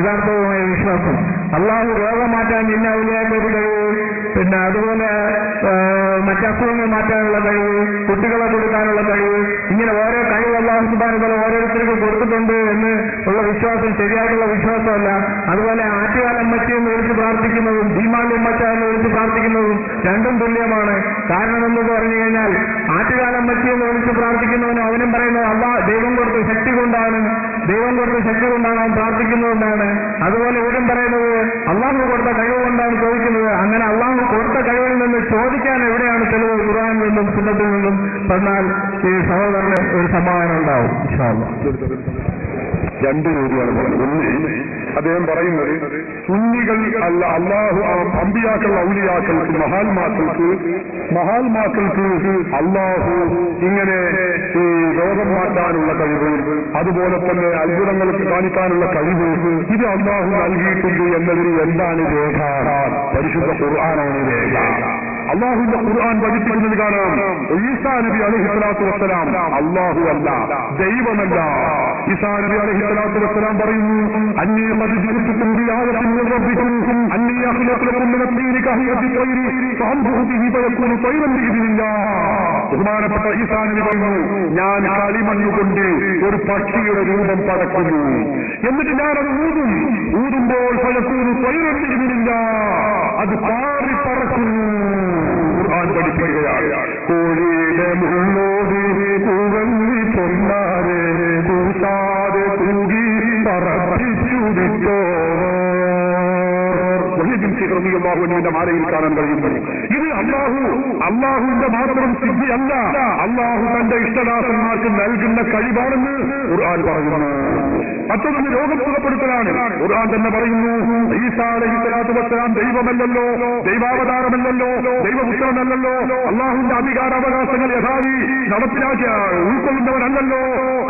യഥാർത്ഥമായ വിശ്വാസം. അള്ളാഹു രോഗം മാറ്റാൻ ഇന്ന ഔലിയാക്കൾക്ക് കഴിവ്, പിന്നെ അതുപോലെ മറ്റസുഖങ്ങൾ മാറ്റാനുള്ള കഴിവ്, കുട്ടികളെ കൊടുക്കാനുള്ള കഴിവ്, ഇങ്ങനെ ഓരോ കഴിവ് അള്ളാഹു സുബ്ഹാനഹു വ തആല ഓരോരുത്തർക്കും കൊടുത്തിട്ടുണ്ട് എന്ന് ഉള്ള വിശ്വാസം ശരിയായിട്ടുള്ള വിശ്വാസമല്ല. അതുപോലെ ആറ്റുകാലമ്മച്ചി എന്ന് വിളിച്ച് പ്രാർത്ഥിക്കുന്നതും ഭീമാലമ്മച്ച എന്ന് വിളിച്ച് പ്രാർത്ഥിക്കുന്നതും രണ്ടും തുല്യമാണ്. കാരണം എന്ന് പറഞ്ഞു കഴിഞ്ഞാൽ ആറ്റുകാലമ്മച്ചി എന്ന് വിളിച്ച് പ്രാർത്ഥിക്കുന്നവനും അവനും പറയുന്നത് ദൈവം കൊടുത്ത ശക്തി കൊണ്ടാണ് അവൻ പ്രാർത്ഥിക്കുന്നതെന്നാണ്. അതുപോലെ ഇവരും പറയുന്നത് അള്ളാഹു കൊടുത്ത കഴിവ് കൊണ്ടാണ് ചോദിക്കുന്നത്. അങ്ങനെ അള്ളാഹു കൊടുത്ത കഴിവിൽ നിന്ന് ചോദിക്കാൻ എവിടെയാണ് തെളിവ്? ഖുർആനിൽ നിന്നും സുന്നത്തിൽ നിന്നും പറഞ്ഞാൽ ഈ സഹോദരന് ഒരു സമാധാനം ഉണ്ടാവും. ഇൻഷാ അല്ലാഹ്. രണ്ട് രീതിയാണ്. ഒന്ന്, അദ്ദേഹം പറയുന്നത് സുന്നികൾ അല്ല, അള്ളാഹു അമ്പിയാക്കൾ ഔലിയാക്കൾക്ക് മഹാത്മാക്കൾക്ക് അള്ളാഹു ഇങ്ങനെ ഈ രോഗം മാറ്റാനുള്ള കഴിവ്, അതുപോലെ തന്നെ അത്ഭുതങ്ങൾക്ക് കാണിക്കാനുള്ള കഴിവ്, ഇത് അള്ളാഹു നൽകിയിട്ടുണ്ട് എന്നതിന് എന്താണ് രേഖ? പരിശുദ്ധ ഖുർആനാണ് രേഖ. അള്ളാഹുവിന്റെ ഖുർആൻ പഠിപ്പിക്കുന്നത് കാണാം. ഈസാ നബി അലൈഹിസ്സലാത്തു വസ്സലാം അള്ളാഹു അല്ല, ദൈവമല്ല. ഈസാ നബി അലൈഹിസ്സലാത്തു വസ്സലാം പറയുന്നു, അന്നീ ഖദ് ജിഇതുകും ബിആയത്തിൻ മിൻ റബ്ബികും അന്നീ അഖ്ലഖ്തുകും മിന അത്മീനി കഹിയത്തി ത്വയ്രി ഫഅൻഫുഖു ബിഹി ഫയകൂനു ത്വയ്റൻ ബിഇذനില്ലാഹ്. ബഹുമാനപ്പെട്ട ഈസാ നബി പറയുന്നു, ഞാൻ കളിമണ്ണുകൊണ്ട് ഒരു പക്ഷിയുടെ രൂപം പടക്കുന്നു, എന്നിട്ട് ഞാനത് ഊതുമ്പോൾ ഫയകൂനു ത്വയ്റൻ ബിഇذനില്ലാഹ്, അത് പാറി പറക്കുന്നു. ഖുർആൻ പഠിപ്പിക്കുകയാണ്. കോഴിയുടെ മുള്ളോട് കൂവന്നി പൊന്നാരെ കൂട്ടാതെ കൂകി പറപ്പിച്ചു വിട്ടോ. ിന്റെ മാലയിൽ കാണാൻ കഴിയുന്നു. ഇത് അള്ളാഹുവിന്റെ മാത്രം സിദ്ധിയല്ല, അള്ളാഹു തന്റെ ഇഷ്ടദാസന്മാർക്ക് നൽകുന്ന കഴിവാണെന്ന് ഖുർആൻ പറയുന്നു. മറ്റൊന്ന് രോഗം സുഖപ്പെടുത്തലാണ്. ഖുർആൻ തന്നെ പറയുന്നു, ഈസാ അലൈഹിസ്സലാത്തു വസ്സലാം ദൈവമല്ലല്ലോ, ദൈവാവതാരമല്ലല്ലോ, ദൈവപുത്രനല്ലല്ലോ, അള്ളാഹുവിന്റെ അധികാരാവകാശങ്ങൾ യഥാവി നടപ്പിലാക്കിയ ഉൾക്കൊള്ളുന്നവനല്ലല്ലോ.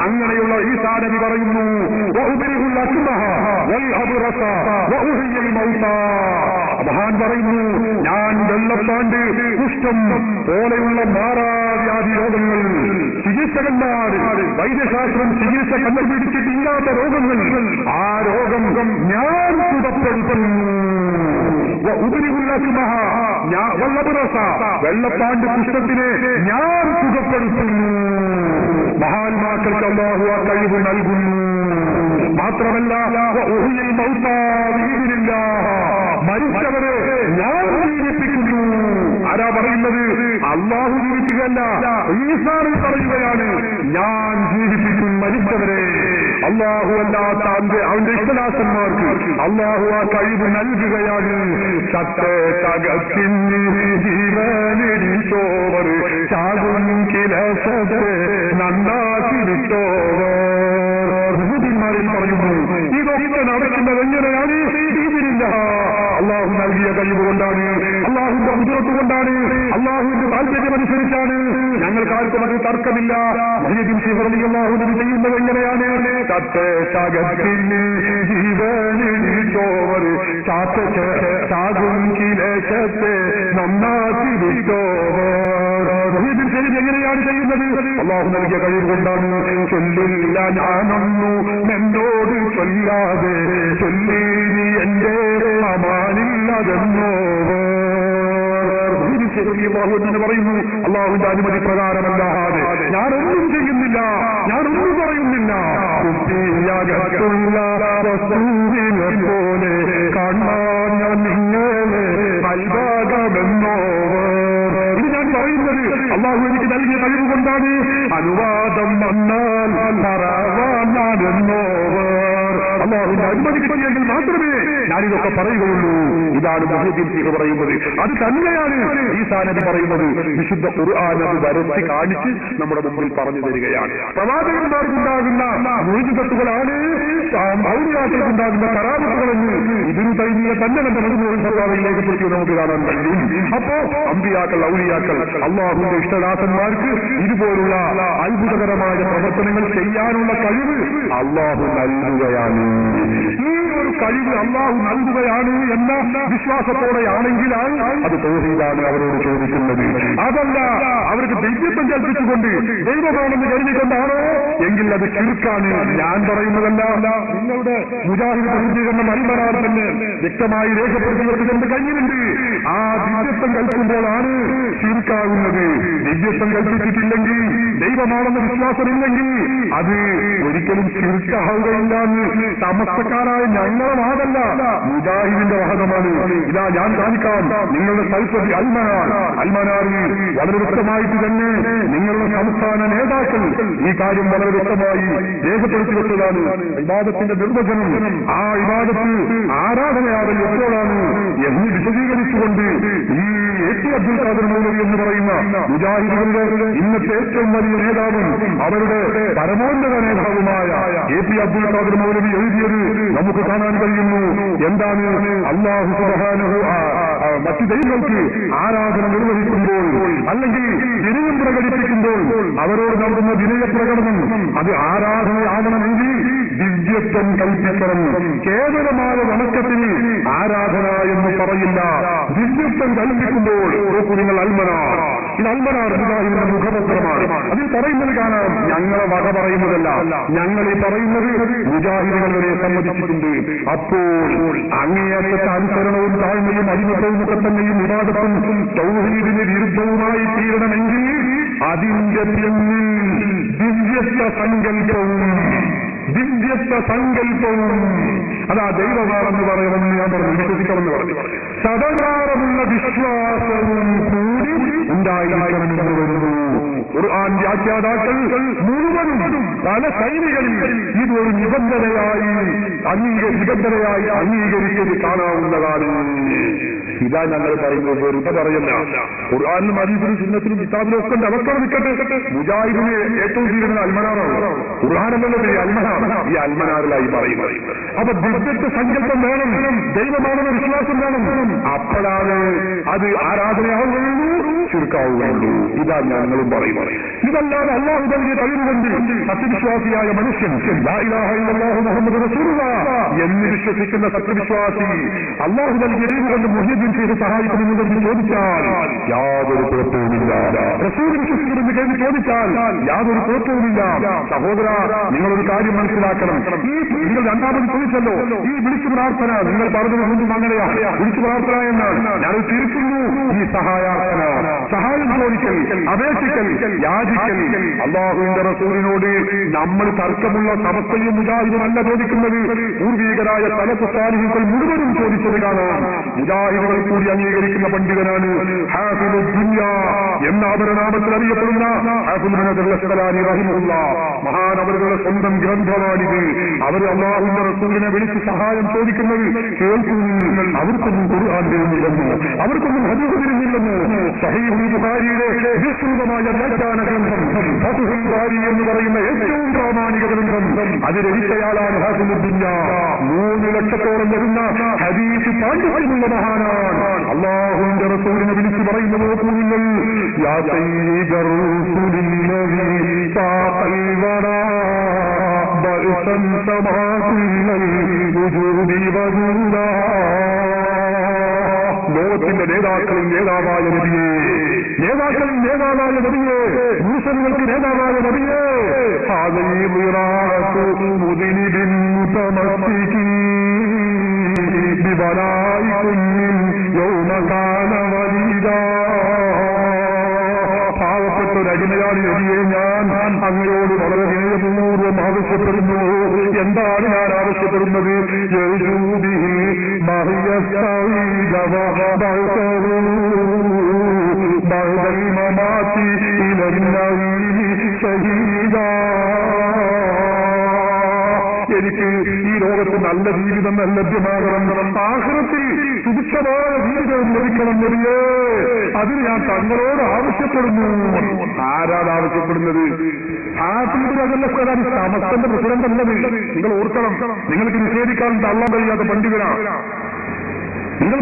അങ്ങനെയുള്ള ഈസാ നബി പറയുന്നു, മഹാൻ പറയുന്നു, ഞാൻ വെള്ളപ്പാണ്ട്, കുഷ്ഠം പോലെയുള്ള മാറാവ്യാധി രോഗങ്ങൾ ചികിത്സകന്മാർ വൈദ്യശാസ്ത്രം ചികിത്സ കണ്ടുപിടിച്ചിട്ടില്ലാത്ത രോഗങ്ങൾ, ആ രോഗം ഞാൻ സുഖപ്പെടുത്തുന്നു. വെള്ളപ്പാണ്ട് കുഷ്ഠത്തിനെ ഞാൻ സുഖപ്പെടുത്തുന്നു. മഹാന്മാക്കൾക്ക് അല്ലാഹു ആ കഴിവ് നൽകുന്നു. മാത്രമല്ല മരിച്ചവരെ ഞാൻ ജീവിപ്പിക്കുന്നു. ആരാ പറയുന്നത്? അല്ലാഹു ജീവിക്കുകയല്ല, ഈസാന് പറയുകയാണ്, ഞാൻ ജീവിപ്പിക്കും മരിച്ചവരെ. അല്ലാഹു അല്ലാത്ത അവന്റെ ഇഷ്ടദാസന്മാർക്ക് അല്ലാഹു ആ കഴിവ് നൽകുകയാണ്. ജീവനിടിച്ചോവർ ചാകും കിലസത്തെ നന്നാക്കി വിട്ടോവർ. പറയുന്നു, ഇതൊക്കെ നടക്കുന്നത് എങ്ങനെയാണ്? അള്ളാഹു നൽകിയ കഴിവ് കൊണ്ടാണ്, അള്ളാഹുവിന്റെ കുതിരത്ത് കൊണ്ടാണ്, അള്ളാഹുവിന്റെ താല്പര്യമനുസരിച്ചാണ്. ഞങ്ങൾക്ക് ആർക്കും അത് തർക്കമില്ല. അള്ളാഹു ചെയ്യുന്നത് എങ്ങനെയാണ്? ജീവനിടിച്ചോവർ ചാകും കിലേശത്തെ നന്നാക്കി വിട്ടോവർ. എങ്ങനെയാണ് ചെയ്യുന്നത്? അള്ളാഹു നൽകിയ കഴിവ് കൊണ്ടാണ്. ചൊല്ലില്ല ഞാനൊന്നു എന്നോട് ചൊല്ലാതെ, ചൊല്ലി എന്റെ അമാനില്ലതെന്നോ പറയുന്നു. അള്ളാഹുവിന്റെ അനുമതി പ്രകാരമല്ലാതെ ഞാനൊന്നും ചെയ്യുന്നില്ല, ഞാനൊന്നും പറയുന്നില്ല. കുട്ടിയകത്തുള്ള വസ്തുവിനെ പോലെ കാണാൻ ഞാൻ നിങ്ങളെ നൽകാമെന്നോ. ഇത് ഞാൻ പറയുന്നത് അള്ളാഹു എനിക്ക് നൽകിയ കഴിവ് കൊണ്ടാണ്. അനുവാദം വന്നാൽ പറവാനാണെന്നോ. അള്ളാഹുവിന്റെ അനുമതി കിട്ടിയെങ്കിൽ മാത്രമേ ഞാനിതൊക്കെ പറയുകയുള്ളൂ. ഇതാണ് മുഹ്യിദ്ദീൻ ശൈഖ് പറയുന്നത്. അത് തന്നെയാണ് ഈസാ നബി പറയുന്നത്. വിശുദ്ധ ഖുർആൻ അത് വരച്ച് കാണിച്ച് നമ്മുടെ മുമ്പിൽ പറഞ്ഞു തരികയാണ്. പ്രവാചകന്മാർക്കുണ്ടാകുന്ന മുഅ്ജിസത്തുകളാണ് ഔലിയാക്കൾക്കുണ്ടാകുന്ന കറാമത്തുകളെന്ന് ഇബ്നു തൈമിയ്യ തന്നെ തന്റെ മജ്മൂഉൽ ഫതാവയിലേക്ക് കുറിച്ച് നമുക്ക് കാണാൻ കഴിയും. അപ്പോ അമ്പിയാക്കൾ, ഔലിയാക്കൾ, അള്ളാഹുവിന്റെ ഇഷ്ടദാസന്മാർക്ക് ഇതുപോലുള്ള അത്ഭുതകരമായ പ്രവർത്തനങ്ങൾ ചെയ്യാനുള്ള കഴിവ് അള്ളാഹു നൽകുകയാണ്. ഈ ഒരു കഴിവ് അള്ളാഹു നൽകുകയാണ് എന്ന വിശ്വാസത്തോടെയാണെങ്കിലാണ് അത് തൗഹീദാണ് അവരോട് ചോദിക്കുന്നത്. അതല്ല അവർക്ക് ദൈവത്വം കൽപ്പിച്ചുകൊണ്ട് ദൈവമാണെന്ന് കരുതിക്കൊണ്ടാണോ എങ്കിൽ എങ്കിൽ അത് ശിർക്കാണ്. ഞാൻ പറയുന്നതല്ല, നിങ്ങളുടെ മുജാഹിദ് പ്രസിദ്ധീകരണം അൽമനാർ തന്നെ വ്യക്തമായി രേഖപ്പെടുത്തി വെച്ചുകൊണ്ട് കഴിയുന്നുണ്ട്. ആ ദിവ്യത്വം കൽപ്പിക്കുമ്പോഴാണ് ശിർക്കാവുന്നത്. ദിവ്യത്വം കൽപ്പിച്ചിട്ടില്ലെങ്കിൽ, ദൈവമാണെന്ന വിശ്വാസമില്ലെങ്കിൽ അത് ഒരിക്കലും ശിർക്കാവുകയില്ല എന്ന് സമസ്തക്കാരായ ഞങ്ങളുടെ വാദമല്ല, മുജാഹിദിന്റെ വാദമാണ്. ഇതാ ഞാൻ കാണിക്കാം. നിങ്ങളുടെ സൽപ്പതി അൽമനാറിൽ വളരെ വ്യക്തമായിട്ട് തന്നെ നിങ്ങളുടെ സംസ്ഥാന നേതാക്കൾ ഈ കാര്യം വളരെ വ്യക്തമായി രേഖപ്പെടുത്തി വെച്ചതാണ്. ഇബാദത്തിന്റെ നിർവചനം, ആ ഇബാദത്ത് ആരാധനയാകൽ എപ്പോഴാണ് എന്ന് വിശദീകരിച്ചുകൊണ്ട് ഈ എ.പി. അബ്ദുൽ ഖാദർ മൗലവി എന്ന് പറയുന്ന മുജാഹിദുകളുടെ ഇന്നത്തെ ഏറ്റവും വലിയ നേതാവും അവരുടെ പരമോന്നത നേതാവുമായ എ.പി. അബ്ദുൽ ഖാദർ മൗലവി എഴുതിയത് നമുക്ക് കാണാൻ കഴിയുന്നു. എന്താണ്? അല്ലാഹു സുബ്ഹാനഹു മറ്റു ദൈവങ്ങൾക്ക് ആരാധന നിർവഹിക്കുമ്പോൾ അല്ലെങ്കിൽ വിനയം പ്രകടിപ്പിക്കുമ്പോൾ അവരോട് നടത്തുന്ന വിനയപ്രകടനം അത് ആരാധനയാകണമെങ്കിൽ ദിവ്യത്വം കൽപ്പിക്കണം. കേവലമായ വണക്കത്തിന് ആരാധന എന്ന് പറയില്ല. ദിവ്യത്വം കൽപ്പിക്കുമ്പോൾ നിങ്ങൾ അൽമനാർ, ഇത് അൽമനാർ മുജാഹിദിന്റെ മുഖപത്രമാണ്. അതിൽ പറയുന്നത് കാണാം. ഞങ്ങളെ വക പറയുന്നതല്ല, ഞങ്ങൾ ഈ പറയുന്നത് മുജാഹിദുകൾ വരെ സമ്മതിച്ചിട്ടുണ്ട്. അപ്പോൾ അങ്ങേയറ്റത്തെ അനുസരണവും താഴ്മയും അടിമത്തവും ഒക്കെ തന്നെയും വിവാദത്തും തൗഹീദിന് വിരുദ്ധവുമായി തീരണമെങ്കിൽ അതിന്റെ പിന്നിൽ ദിവ്യത്വ സങ്കല്പവും അതാ ദൈവമാണെന്ന് പറയണമെന്ന് ഞാൻ പറഞ്ഞു, വിശ്വസിക്കണമെന്ന് പറഞ്ഞു. സദകാരമുള്ള വിശ്വാസവും കൂടി ഉണ്ടായിരിക്കണമെന്ന് വരുന്നു. ഖുർആൻ വ്യാഖ്യാതാക്കൾ മുഴുവനും പല ശൈലികളിൽ ഇതൊരു നിബന്ധനയായി അംഗീകരിച്ചത് കാണാവുന്നതാണ്. ഇതാ ഞങ്ങൾ പറയുന്നത്, വെറുതെ പറയല്ല. ഖുർആനിലും ഹദീസിലും സുന്നത്തിലും കിതാബിലും ഒക്കെ ഉണ്ട്. അതൊക്കെ നിൽക്കട്ടെ. മുജാഹിദിന് ഏറ്റവും ചെയ്യുന്നത് അൽമനാറാണ്. ഖുർആനല്ലത് ഈ അൽമനാറിലായി പറയുന്നത്. അപ്പൊ ദിവ്യത്വ സങ്കല്പം വേണം, ദൈവമാണെന്ന വിശ്വാസം വേണം. അപ്പോഴാണ് അത് ആരാധനയാവുകയുള്ളൂ, ശിർക്കാവുകയുള്ളൂ. ഇതാ ഞങ്ങളും പറയുന്നത്. ഇതല്ലാതെ അല്ലാഹു നൽകിയ കഴിവുകൊണ്ട് സത്യവിശ്വാസിയായ മനുഷ്യൻ ലാ ഇലാഹ ഇല്ലല്ലാഹു മുഹമ്മദ് റസൂലുള്ളാഹ് എന്ന് വിശ്വസിക്കുന്ന സത്യവിശ്വാസി അല്ലാഹു നൽകിയ കഴിവുകൊണ്ട് മുഹ്യിദ്ദീൻ ചെയ്ത് സഹായിക്കുമെന്ന് ചോദിച്ചാൽ യാതൊരു കുഴപ്പവുമില്ല. റസൂൽ വിശ്വസിക്കുമെന്ന് കഴിഞ്ഞ് ചോദിച്ചാൽ യാതൊരു കുഴപ്പവുമില്ല. സഹോദര, നിങ്ങളൊരു കാര്യം മനസ്സിലാക്കണം. നിങ്ങൾ രണ്ടാമത് ചോദിച്ചല്ലോ, ഈ വിളിച്ചു പ്രാർത്ഥന നിങ്ങൾ പറഞ്ഞത് കൊണ്ടും അങ്ങനെയാണ്. വിളിച്ചു പ്രാർത്ഥന എന്നാണ് ഞാൻ തിരിക്കുന്നു. ഈ സഹായം ചോദിക്കൽ, അപേക്ഷിക്കൽ, യാചിക്കൽ. അല്ലാഹുവിന്റെ റസൂലിനോട് നമ്മൾ തർക്കമുള്ള സമസ്തയും മുജാഹിദുമല്ല ചോദിക്കുന്നത്. പൂർവീകരായ സലഫ് സാലിഹീങ്ങൾ മുഴുവനും ചോദിച്ചത് കാണാം. മുജാഹിദുകൾ കൂടി അംഗീകരിക്കുന്ന പണ്ഡിതനാണ് ഹാഫിദുദ് ദുനിയ എന്ന അവരനാമത്തിൽ അറിയപ്പെടുന്ന ഹാഫിദ് ബിൻ അസ്ഖലാനി റഹിമഹുല്ലാഹ്. മഹാനവറുകളുടെ സ്വന്തം ഗ്രന്ഥമാണിത്. അവർ അല്ലാഹുവിന്റെ റസൂലിനെ വിളിച്ച് സഹായം ചോദിക്കുന്നത് കേൾക്കുന്നു. അവർക്കൊന്നും ഖുർആൻ തിരിഞ്ഞില്ലെന്നോ അവർക്കൊന്നും ഹദീസ് തിരിഞ്ഞില്ലെന്നോ സഹീഹുൽ ബുഖാരിയുടെ വിസ്തൃതമായ വ്യാഖ്യാന ഗ്രന്ഥം ഫത്ഹുൽ ബാരി എന്ന് പറയുന്ന ഏറ്റവും പ്രാമാണിക ഗ്രന്ഥം അത് രചിച്ചയാളാണ് ഹാഫിദുദ് ദുനിയ. 3 ലക്ഷത്തോളം വരുന്ന ഹദീസ് പാണ്ഡിത്യമുള്ള മഹാനാണ്. അല്ലാഹുവിന്റെ റസൂലിനെ വിളിച്ചു പറയുന്നത് നോക്കുന്നില്ല. യാ സയ്യിദർ റസൂലില്ലദീ സാഖൽ വറാ ബഅസൻ സമാകുല്ലൽ വുജൂദി വജൂദാ. ലോകത്തിന്റെ നേതാക്കളിൽ നേതാവായ നബിയേ, നേതാക്കളിൽ നേതാവായ നബിയേ, മുസ്ലിങ്ങൾക്ക് നേതാവായ നബിയേ, ഹാദിഹി ഖിറാഅത്തു മുദ്നിബിൻ മുതമസ്സികി ബിബലായികും യൗമ കാന വലീദാ. പാവപ്പെട്ടൊരടിമയാണ് നബിയെ, ഞാൻ അങ്ങയോട് വളരെ വിനയപൂർവ്വം ആവശ്യപ്പെടുന്നു. എന്താണ് ഞാൻ ആവശ്യപ്പെടുന്നത്? എനിക്ക് ഈ ലോകത്ത് നല്ല ജീവിതം ലഭ്യമാകണം, ആഖിറത്തിൽ സുഭിക്ഷമായ ജീവിതം ലഭിക്കണം നബിയേ, അതിന് ഞാൻ തങ്ങളോട് ആവശ്യപ്പെടുന്നു. ആരാണ് ആവശ്യപ്പെടുന്നത്? സമസ്തന്റെ പ്രസിഡന്റ് അല്ലത്. നിങ്ങൾ ഓർക്കണം, നിങ്ങൾക്ക് നിഷേധിക്കാൻ തള്ളാൻ കഴിയാത്ത പണ്ഡിതനാണ് നിങ്ങൾ.